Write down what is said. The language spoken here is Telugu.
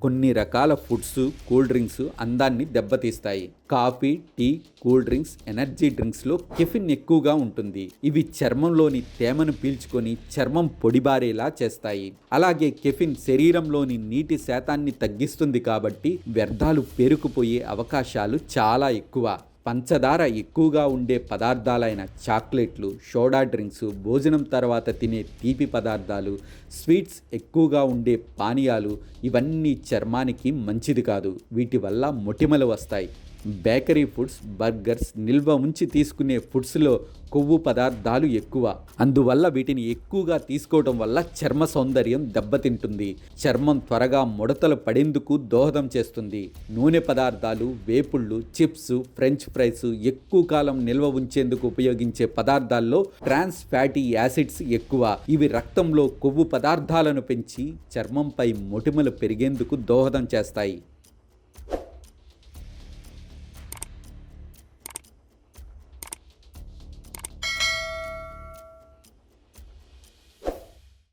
కొన్ని రకాల ఫుడ్స్, కూల్ డ్రింక్స్ అందాన్ని దెబ్బతీస్తాయి. Coffee, tea, cool drinks, energy డ్రింక్స్లో కెఫిన్ ఎక్కువగా ఉంటుంది. ఇవి చర్మంలోని తేమను పీల్చుకొని చర్మం పొడిబారేలా చేస్తాయి. అలాగే కెఫిన్ శరీరంలోని నీటి శాతాన్ని తగ్గిస్తుంది కాబట్టి వ్యర్థాలు పేరుకుపోయే అవకాశాలు చాలా ఎక్కువ. పంచదార ఎక్కువగా ఉండే పదార్థాలైన చాక్లెట్లు, సోడా డ్రింక్స్, భోజనం తర్వాత తినే తీపి పదార్థాలు, స్వీట్స్ ఎక్కువగా ఉండే పానీయాలు ఇవన్నీ చర్మానికి మంచిది కాదు. వీటి వల్ల మొటిమలు వస్తాయి. బేకరీ ఫుడ్స్, బర్గర్స్, నిల్వ ఉంచి తీసుకునే ఫుడ్స్లో కొవ్వు పదార్థాలు ఎక్కువ. అందువల్ల వీటిని ఎక్కువగా తీసుకోవడం వల్ల చర్మ సౌందర్యం దెబ్బతింటుంది. చర్మం త్వరగా ముడతలు పడేందుకు దోహదం చేస్తుంది. నూనె పదార్థాలు, వేపుళ్ళు, చిప్స్, ఫ్రెంచ్ ఫ్రైస్ ఎక్కువ కాలం నిల్వ ఉంచేందుకు ఉపయోగించే పదార్థాల్లో ట్రాన్స్ ఫ్యాటీ యాసిడ్స్ ఎక్కువ. ఇవి రక్తంలో కొవ్వు పదార్థాలను పెంచి చర్మంపై మొటిమలు పెరిగేందుకు దోహదం చేస్తాయి.